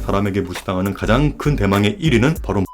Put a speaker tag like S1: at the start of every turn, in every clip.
S1: 사람에게 무시당하는 가장 큰 대망의 1위는 바로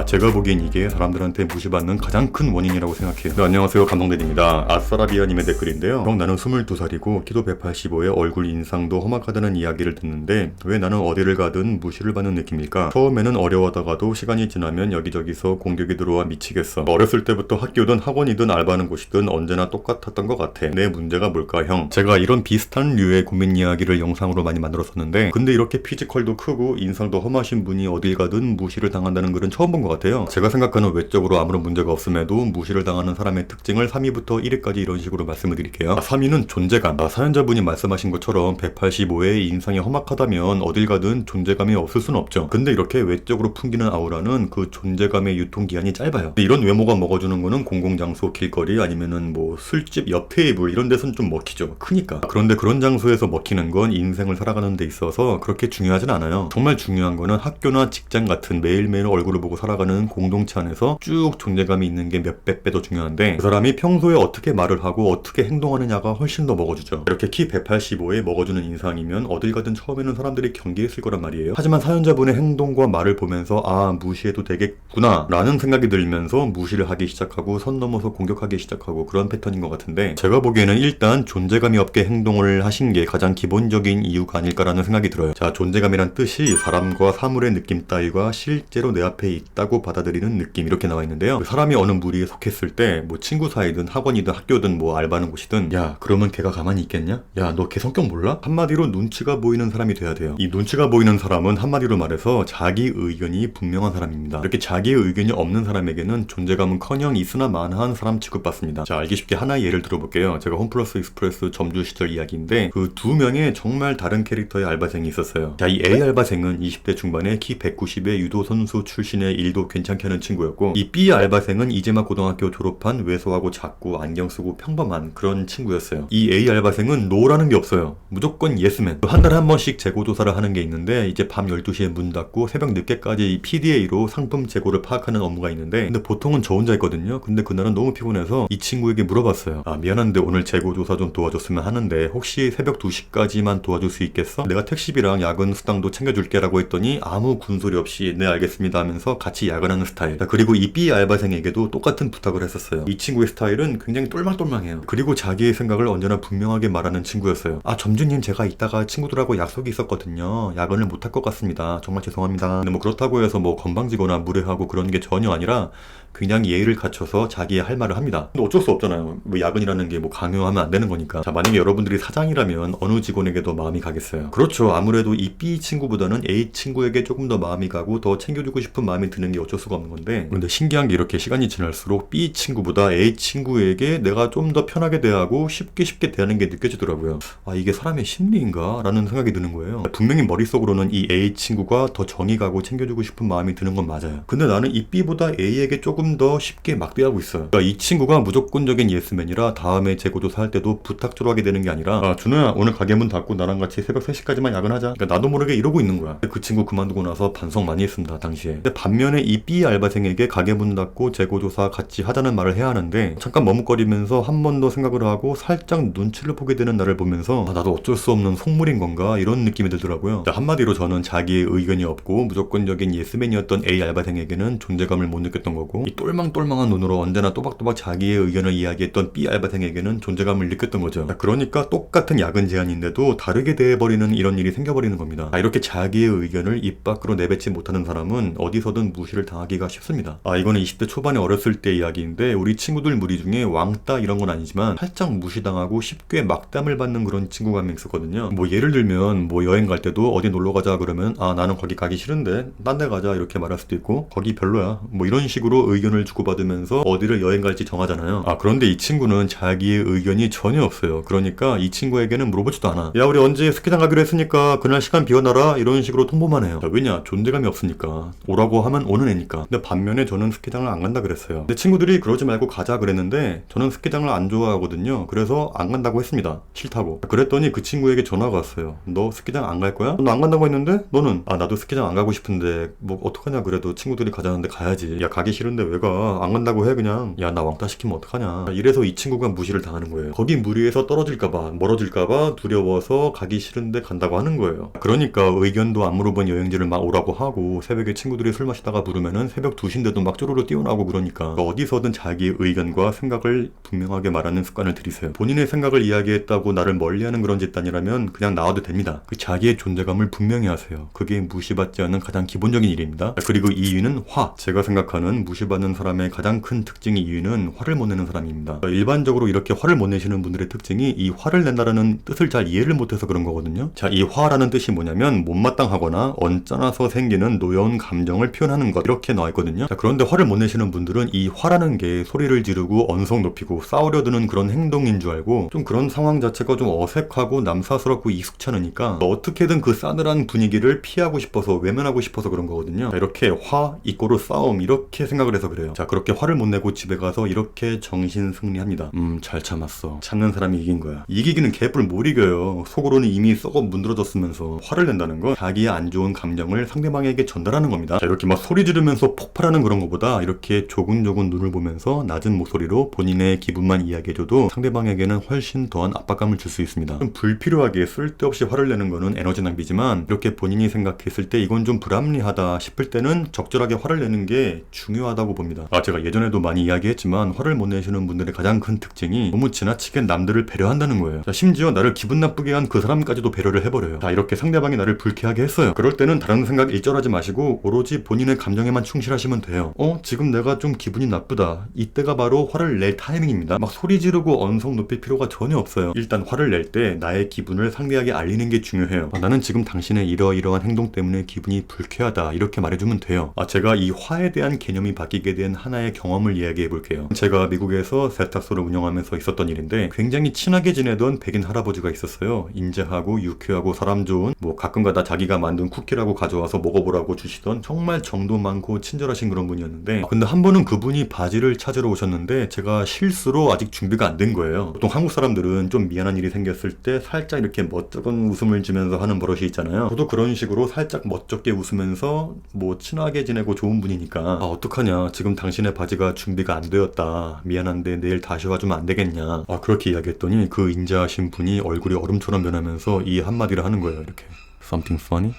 S1: 제가 보기엔 이게 사람들한테 무시받는 가장 큰 원인이라고 생각해요. 네, 안녕하세요. 감독대리입니다. 아싸라비아님의 댓글인데요. 형, 나는 22살이고 키도 185에 얼굴 인상도 험악하다는 이야기를 듣는데 왜 나는 어디를 가든 무시를 받는 느낌일까? 처음에는 어려워하다가도 시간이 지나면 여기저기서 공격이 들어와 미치겠어. 어렸을 때부터 학교든 학원이든 알바하는 곳이든 언제나 똑같았던 것 같아. 내 문제가 뭘까, 형? 제가 이런 비슷한 류의 고민 이야기를 영상으로 많이 만들었었는데 근데 이렇게 피지컬도 크고 인상도 험하신 분이 어딜 가든 무시를 당한다는 글은 처음 본 것 같아요. 제가 생각하는 외적으로 아무런 문제가 없음에도 무시를 당하는 사람의 특징을 3위부터 1위까지 이런 식으로 말씀을 드릴게요. 3위는 존재감. 사연자분이 말씀하신 것처럼 185에 인상이 험악하다면 어딜 가든 존재감이 없을 수는 없죠. 근데 이렇게 외적으로 풍기는 아우라는 그 존재감의 유통기한이 짧아요. 이런 외모가 먹어주는 거는 공공장소, 길거리 아니면은 뭐 술집, 옆 테이블 이런 데서는 좀 먹히죠. 크니까. 그런데 그런 장소에서 먹히는 건 인생을 살아가는 데 있어서 그렇게 중요하진 않아요. 정말 중요한 거는 학교나 직장 같은 매일매일 얼굴을 보고 살아가는 공동체 안에서 쭉 존재감이 있는 게 몇백 배 더 중요한데 그 사람이 평소에 어떻게 말을 하고 어떻게 행동하느냐가 훨씬 더 먹어주죠. 이렇게 키 185에 먹어주는 인상이면 어딜 가든 처음에는 사람들이 경계했을 거란 말이에요. 하지만 사연자분의 행동과 말을 보면서 무시해도 되겠구나 라는 생각이 들면서 무시를 하기 시작하고 선 넘어서 공격하기 시작하고 그런 패턴인 것 같은데 제가 보기에는 일단 존재감이 없게 행동을 하신 게 가장 기본적인 이유가 아닐까라는 생각이 들어요. 자, 존재감이란 뜻이 사람과 사물의 느낌 따위가 실제로 내 앞에 있다고 받아들이는 느낌 이렇게 나와 있는데요. 사람이 어느 무리에 속했을 때 뭐 친구 사이든 학원이든 학교든 뭐 알바하는 곳이든 야, 그러면 걔가 가만히 있겠냐? 야, 너 걔 성격 몰라? 한마디로 눈치가 보이는 사람이 돼야 돼요. 이 눈치가 보이는 사람은 한마디로 말해서 자기 의견이 분명한 사람입니다. 이렇게 자기의 의견이 없는 사람에게는 존재감은커녕 있으나 마나한 사람 취급받습니다. 자, 알기 쉽게 하나의 예를 들어볼게요. 제가 홈플러스 익스프레스 점주 시절 이야기인데 그 두 명의 정말 다른 캐릭터의 알바생이 있었어요. 자, 이 A 알바생은 20대 중반에 키 190에 유도 선수 출신의 일도 괜찮게 하는 친구였고 이 B 알바생은 이제 막 고등학교 졸업한 왜소하고 작고 안경 쓰고 평범한 그런 친구였어요. 이 A 알바생은 노라는 게 없어요. 무조건 예스맨. 한 달에 한 번씩 재고 조사를 하는 게 있는데 이제 밤 12시에 문 닫고 새벽 늦게까지 이 PDA로 상품 재고를 파악하는 업무가 있는데 근데 보통은 저 혼자 있거든요. 근데 그날은 너무 피곤해서 이 친구에게 물어봤어요. 미안한데 오늘 재고 조사 좀 도와줬으면 하는데 혹시 새벽 2시까지만 도와줄 수 있겠어? 내가 택시비랑 야근 수당도 챙겨줄게 라고 했더니 아무 군소리 없이 네 알겠습니다 하면서 같이 야근하는 스타일. 자, 그리고 이 B 알바생에게도 똑같은 부탁을 했었어요. 이 친구의 스타일은 굉장히 똘망똘망해요. 그리고 자기의 생각을 언제나 분명하게 말하는 친구였어요. 점주님, 제가 이따가 친구들하고 약속이 있었거든요. 야근을 못할 것 같습니다. 정말 죄송합니다. 근데 뭐 그렇다고 해서 뭐 건방지거나 무례하고 그런 게 전혀 아니라 굉장히 예의를 갖춰서 자기의 할 말을 합니다. 근데 어쩔 수 없잖아요. 뭐 야근이라는 게 뭐 강요하면 안 되는 거니까. 자, 만약에 여러분들이 사장이라면 어느 직원에게 더 마음이 가겠어요? 그렇죠. 아무래도 이 B 친구보다는 A 친구에게 조금 더 마음이 가고 더 챙겨주고 싶은 마음이 드는 게 어쩔 수가 없는 건데 근데 신기한 게 이렇게 시간이 지날수록 B 친구보다 A 친구에게 내가 좀 더 편하게 대하고 쉽게 대하는 게 느껴지더라고요. 이게 사람의 심리인가? 라는 생각이 드는 거예요. 분명히 머릿속으로는 이 A 친구가 더 정이 가고 챙겨주고 싶은 마음이 드는 건 맞아요. 근데 나는 이 B보다 A에게 조금 더 쉽게 막대하고 있어요. 그러니까 이 친구가 무조건적인 예스맨이라 다음에 재고조사 할 때도 부탁조로 하게 되는 게 아니라 준호야, 오늘 가게 문 닫고 나랑 같이 새벽 3시까지만 야근하자. 그러니까 나도 모르게 이러고 있는 거야. 그 친구 그만두고 나서 반성 많이 했습니다, 당시에. 근데 반면에 이 B 알바생에게 가게 문 닫고 재고조사 같이 하자는 말을 해야 하는데 잠깐 머뭇거리면서 한 번 더 생각을 하고 살짝 눈치를 보게 되는 나를 보면서 나도 어쩔 수 없는 속물인 건가 이런 느낌이 들더라고요. 한마디로 저는 자기의 의견이 없고 무조건적인 예스맨이었던 A 알바생에게는 존재감을 못 느꼈던 거고 이 똘망똘망한 눈으로 언제나 또박또박 자기의 의견을 이야기했던 B 알바생에게는 존재감을 느꼈던 거죠. 그러니까 똑같은 야근 제한인데도 다르게 대해버리는 이런 일이 생겨버리는 겁니다. 이렇게 자기의 의견을 입 밖으로 내뱉지 못하는 사람은 어디서든 무시를 당하기가 쉽습니다. 이거는 20대 초반에 어렸을 때 이야기인데 우리 친구들 무리 중에 왕따 이런 건 아니지만 살짝 무시당하고 쉽게 막담을 받는 그런 친구가 한 명 있었거든요. 뭐 예를 들면 뭐 여행 갈 때도 어디 놀러 가자 그러면 나는 거기 가기 싫은데 딴 데 가자 이렇게 말할 수도 있고 거기 별로야 뭐 이런 식으로 의견을 주고받으면서 어디를 여행 갈지 정하잖아요. 그런데 이 친구는 자기의 의견이 전혀 없어요. 그러니까 이 친구에게는 물어보지도 않아. 야, 우리 언제 스키장 가기로 했으니까 그날 시간 비워놔라 이런 식으로 통보만 해요. 왜냐? 존재감이 없으니까. 오라고 하면 오는 애니까. 근데 반면에 저는 스키장을 안 간다 그랬어요. 근데 친구들이 그러지 말고 가자 그랬는데 저는 스키장을 안 좋아하거든요. 그래서 안 간다고 했습니다. 싫다고. 그랬더니 그 친구에게 전화가 왔어요. 너 스키장 안 갈 거야? 너 안 간다고 했는데? 너는? 아, 나도 스키장 안 가고 싶은데 뭐 어떡하냐. 그래도 친구들이 가자는데 가야지. 야, 가기 싫은데 왜 가? 안 간다고 해 그냥. 야, 나 왕따 시키면 어떡하냐. 이래서 이 친구가 무시를 당하는 거예요. 거기 무리해서 떨어질까봐, 멀어질까봐 두려워서 가기 싫은데 간다고 하는 거예요. 그러니까 의견도 안 물어본 여행지를 막 오라고 하고, 새벽에 친구들이 술 마시다가 부르면은 새벽 2시인데도 막 쪼르르 뛰어나오고 그러니까 어디서든 자기의 의견과 생각을 분명하게 말하는 습관을 들이세요. 본인의 생각을 이야기했다고 나를 멀리하는 그런 집단이라면 그냥 나와도 됩니다. 그 자기의 존재감을 분명히 하세요. 그게 무시받지 않는 가장 기본적인 일입니다. 그리고 2위는 화. 제가 생각하는 무시받는 사람의 가장 큰 특징이 2위는 화를 못 내는 사람입니다. 일반적으로 이렇게 화를 못 내시는 분들의 특징이 이 화를 낸다라는 뜻을 잘 이해를 못해서 그런 거거든요. 자, 이 화라는 뜻이 뭐냐면 못마땅하거나 언짢아서 생기는 노여운 감정을 표현하는 것, 이렇게 나와 있거든요. 자, 그런데 화를 못 내시는 분들은 이 화라는 게 소리를 지르고 언성 높이고 싸우려 드는 그런 행동인 줄 알고 좀 그런 상황 자체가 좀 어색하고 남사스럽고 익숙치 않으니까 어떻게든 그 싸늘한 분위기를 피하고 싶어서, 외면하고 싶어서 그런 거거든요. 자, 이렇게 화 이꼬르 싸움 이렇게 생각을 해서 그래요. 자, 그렇게 화를 못 내고 집에 가서 이렇게 정신 승리합니다. 잘 참았어. 참는 사람이 이긴 거야. 이기기는 개뿔 못 이겨요. 속으로는 이미 썩어 문드러졌으면서 화를 낸다는 건 자기의 안 좋은 감정을 상대방에게 전달하는 겁니다. 자, 이렇게 막 소리 지르면서 폭발하는 그런 것보다 이렇게 조근조근 눈을 보면서 낮은 목소리로 본인의 기분만 이야기해줘도 상대방에게는 훨씬 더한 압박감을 줄 수 있습니다. 좀 불필요하게 쓸데없이 화를 내는 거는 에너지 낭비지만 이렇게 본인이 생각했을 때 이건 좀 불합리하다 싶을 때는 적절하게 화를 내는 게 중요하다고 봅니다. 제가 예전에도 많이 이야기했지만 화를 못 내시는 분들의 가장 큰 특징이 너무 지나치게 남들을 배려한다는 거예요. 자, 심지어 나를 기분 나쁘게 한 그 사람까지도 배려를 해버려요. 자, 이렇게 상대방이 나를 불쾌하게 했어요. 그럴 때는 다른 생각 일절하지 마시고 오로지 본인의 감정에만 충실하시면 돼요. 지금 내가 좀 기분이 나쁘다. 이때가 바로 화를 낼 타이밍입니다. 막 소리 지르고 언성 높일 필요가 전혀 없어요. 일단 화를 낼 때 나의 기분을 상대에게 알리는 게 중요해요. 나는 지금 당신의 이러이러한 행동 때문에 기분이 불쾌하다. 이렇게 말해주면 돼요. 제가 이 화에 대한 개념이 바뀌게 된 하나의 경험을 이야기해 볼게요. 제가 미국에서 세탁소를 운영하면서 있었던 일인데 굉장히 친하게 지내던 백인 할아버지가 있었어요. 인자하고 유쾌하고 사람 좋은, 뭐 가끔가다 자기가 만든 쿠키라고 가져와서 먹어보라고 주시던 정말 정도 많고 친절하신 그런 분이었는데, 근데 한 번은 그분이 바지를 찾으러 오셨는데 제가 실수로 아직 준비가 안 된 거예요. 보통 한국 사람들은 좀 미안한 일이 생겼을 때 살짝 이렇게 멋쩍은 웃음을 지면서 하는 버릇이 있잖아요. 저도 그런 식으로 살짝 멋쩍게 웃으면서 뭐 친하게 지내고 좋은 분이니까 어떡하냐, 지금 당신의 바지가 준비가 안 되었다, 미안한데 내일 다시 와주면 안 되겠냐, 그렇게 이야기했더니 그 인자하신 분이 얼굴이 얼음처럼 변하면서 이 한마디를 하는 거예요. 이렇게 Something funny?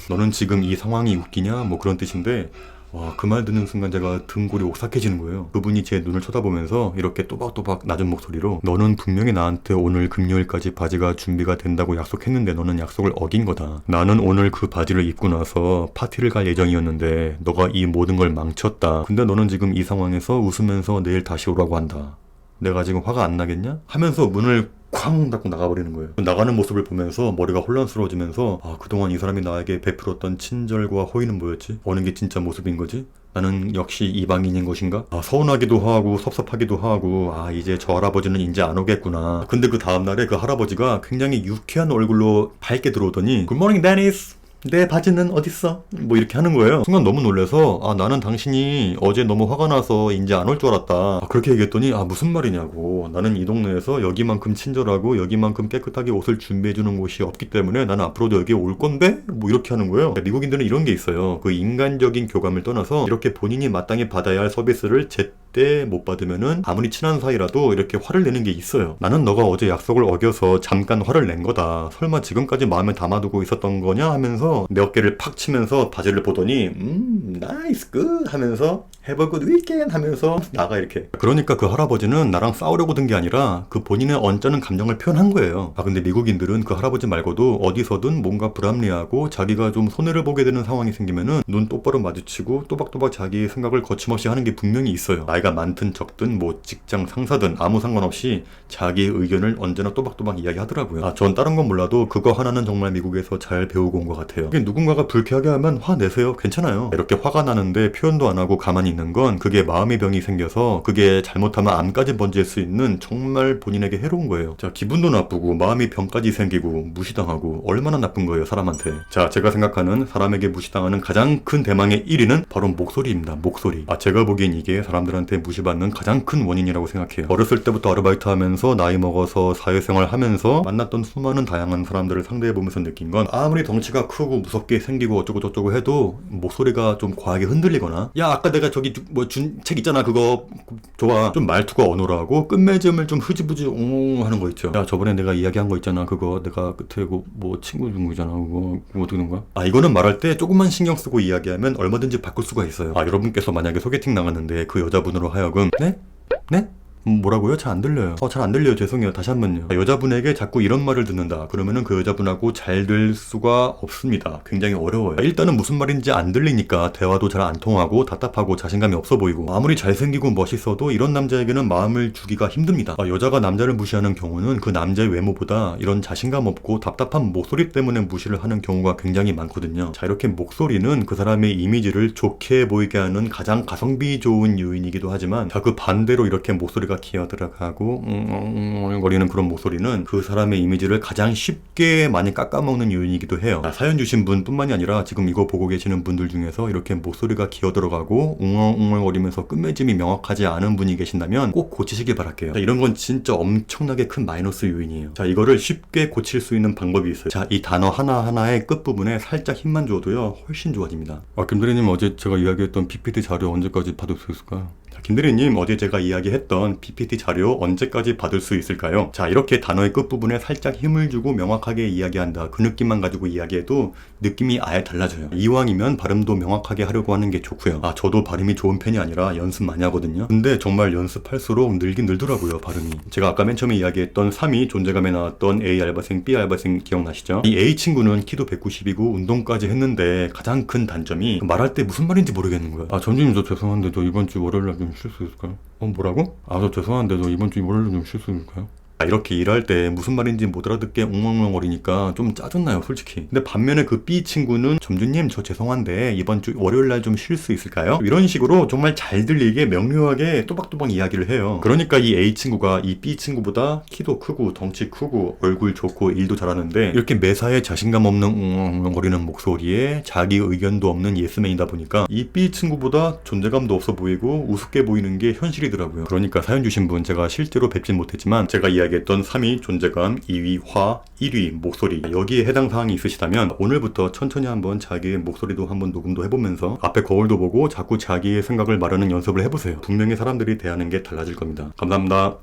S1: 너는 지금 이 상황이 웃기냐? 뭐 그런 뜻인데, 그 말 듣는 순간 제가 등골이 오싹해지는 거예요. 그분이 제 눈을 쳐다보면서 이렇게 또박또박 낮은 목소리로, 너는 분명히 나한테 오늘 금요일까지 바지가 준비가 된다고 약속했는데 너는 약속을 어긴 거다. 나는 오늘 그 바지를 입고 나서 파티를 갈 예정이었는데 너가 이 모든 걸 망쳤다. 근데 너는 지금 이 상황에서 웃으면서 내일 다시 오라고 한다. 내가 지금 화가 안 나겠냐? 하면서 문을 쾅 닫고 나가버리는 거예요. 나가는 모습을 보면서 머리가 혼란스러워지면서 그동안 이 사람이 나에게 베풀었던 친절과 호의는 뭐였지? 어느 게 진짜 모습인 거지? 나는 역시 이방인인 것인가? 서운하기도 하고 섭섭하기도 하고 이제 저 할아버지는 이제 안 오겠구나. 근데 그 다음날에 그 할아버지가 굉장히 유쾌한 얼굴로 밝게 들어오더니 Good morning, Dennis. 내 바지는 어딨어? 뭐 이렇게 하는 거예요. 순간 너무 놀라서 나는 당신이 어제 너무 화가 나서 이제 안 올 줄 알았다. 그렇게 얘기했더니 무슨 말이냐고. 나는 이 동네에서 여기만큼 친절하고 여기만큼 깨끗하게 옷을 준비해주는 곳이 없기 때문에 나는 앞으로도 여기에 올 건데? 뭐 이렇게 하는 거예요. 미국인들은 이런 게 있어요. 그 인간적인 교감을 떠나서 이렇게 본인이 마땅히 받아야 할 서비스를 제때 못 받으면은 아무리 친한 사이라도 이렇게 화를 내는 게 있어요. 나는 너가 어제 약속을 어겨서 잠깐 화를 낸 거다. 설마 지금까지 마음에 담아두고 있었던 거냐? 하면서 내 어깨를 팍 치면서 바지를 보더니 나이스 굿 하면서 Have a good weekend 하면서 나가 이렇게. 그러니까 그 할아버지는 나랑 싸우려고 든 게 아니라 그 본인의 언짢은 감정을 표현한 거예요. 근데 미국인들은 그 할아버지 말고도 어디서든 뭔가 불합리하고 자기가 좀 손해를 보게 되는 상황이 생기면은 눈 똑바로 마주치고 또박또박 자기의 생각을 거침없이 하는 게 분명히 있어요. 나이가 많든 적든 뭐 직장 상사든 아무 상관없이 자기의 의견을 언제나 또박또박 이야기하더라고요. 전 다른 건 몰라도 그거 하나는 정말 미국에서 잘 배우고 온 것 같아요. 이게 누군가가 불쾌하게 하면 화내세요. 괜찮아요. 이렇게 화가 나는데 표현도 안 하고 가만히 있는 건 그게 마음의 병이 생겨서 그게 잘못하면 암까지 번질 수 있는 정말 본인에게 해로운 거예요. 자, 기분도 나쁘고 마음의 병까지 생기고 무시당하고 얼마나 나쁜 거예요, 사람한테. 자, 제가 생각하는 사람에게 무시당하는 가장 큰 대망의 1위는 바로 목소리입니다. 목소리. 제가 보기엔 이게 사람들한테 무시받는 가장 큰 원인이라고 생각해요. 어렸을 때부터 아르바이트 하면서 나이 먹어서 사회생활 하면서 만났던 수많은 다양한 사람들을 상대해보면서 느낀 건 아무리 덩치가 크고 무섭게 생기고 어쩌고 저쩌고 해도 목소리가 좀 과하게 흔들리거나 야 아까 내가 저기 뭐 준 책 있잖아 그거 좋아 좀 말투가 어눌하고 끝맺음을 좀 흐지부지 옹 하는 거 있죠. 야 저번에 내가 이야기한 거 있잖아 그거 내가 끝에 뭐 친구 준 거잖아 그거 어떻게 된 거야? 이거는 말할 때 조금만 신경 쓰고 이야기하면 얼마든지 바꿀 수가 있어요. 여러분께서 만약에 소개팅 나갔는데 그 여자분으로 하여금 네? 네? 뭐라고요? 잘 안 들려요. 잘 안 들려요. 죄송해요. 다시 한 번요. 여자분에게 자꾸 이런 말을 듣는다. 그러면은 그 여자분하고 잘 될 수가 없습니다. 굉장히 어려워요. 일단은 무슨 말인지 안 들리니까 대화도 잘 안 통하고 답답하고 자신감이 없어 보이고 아무리 잘생기고 멋있어도 이런 남자에게는 마음을 주기가 힘듭니다. 여자가 남자를 무시하는 경우는 그 남자의 외모보다 이런 자신감 없고 답답한 목소리 때문에 무시를 하는 경우가 굉장히 많거든요. 자, 이렇게 목소리는 그 사람의 이미지를 좋게 보이게 하는 가장 가성비 좋은 요인이기도 하지만 자, 그 반대로 이렇게 목소리가 기어 들어가고 거리는 그런 목소리는 그 사람의 이미지를 가장 쉽게 많이 깎아먹는 요인이기도 해요. 사연 주신 분 뿐만이 아니라 지금 이거 보고 계시는 분들 중에서 이렇게 목소리가 기어 들어가고 웅얼웅얼거리면서 끝맺음이 명확하지 않은 분이 계신다면 꼭 고치시길 바랄게요. 이런 건 진짜 엄청나게 큰 마이너스 요인이에요. 자, 이거를 쉽게 고칠 수 있는 방법이 있어요. 자, 이 단어 하나하나의 끝부분에 살짝 힘만 줘도요 훨씬 좋아집니다. 김대리님 어제 제가 이야기했던 PPT 자료 언제까지 받을 수 있을까요? 김대리님 어제 제가 이야기했던 PPT 자료 언제까지 받을 수 있을까요? 자, 이렇게 단어의 끝부분에 살짝 힘을 주고 명확하게 이야기한다. 그 느낌만 가지고 이야기해도 느낌이 아예 달라져요. 이왕이면 발음도 명확하게 하려고 하는 게 좋고요. 저도 발음이 좋은 편이 아니라 연습 많이 하거든요. 근데 정말 연습할수록 늘긴 늘더라고요, 발음이. 제가 아까 맨 처음에 이야기했던 3위 존재감에 나왔던 A 알바생, B 알바생 기억나시죠? 이 A 친구는 키도 190이고 운동까지 했는데 가장 큰 단점이 말할 때 무슨 말인지 모르겠는 거예요. 전주님 저 죄송한데 저 이번 주 월요일날 좀 쉴 수 있을까요? 뭐라고? 저 죄송한데 저 이번 주 월요일날 좀 쉴 수 있을까요? 이렇게 일할 때 무슨 말인지 못 알아듣게 웅엉웅거리니까 좀 짜증나요, 솔직히. 근데 반면에 그 B 친구는 점주님 저 죄송한데 이번 주 월요일날 좀 쉴 수 있을까요? 이런 식으로 정말 잘 들리게 명료하게 또박또박 이야기를 해요. 그러니까 이 A 친구가 이 B 친구보다 키도 크고 덩치 크고 얼굴 좋고 일도 잘하는데 이렇게 매사에 자신감 없는 웅엉웅거리는 목소리에 자기 의견도 없는 예스맨이다 보니까 이 B 친구보다 존재감도 없어 보이고 우습게 보이는 게 현실이더라고요. 그러니까 사연 주신 분 제가 실제로 뵙진 못했지만 제가 이야기했던 3위 존재감, 2위 화, 1위 목소리 여기에 해당 사항이 있으시다면 오늘부터 천천히 한번 자기의 목소리도 한번 녹음도 해보면서 앞에 거울도 보고 자꾸 자기의 생각을 말하는 연습을 해보세요. 분명히 사람들이 대하는 게 달라질 겁니다. 감사합니다.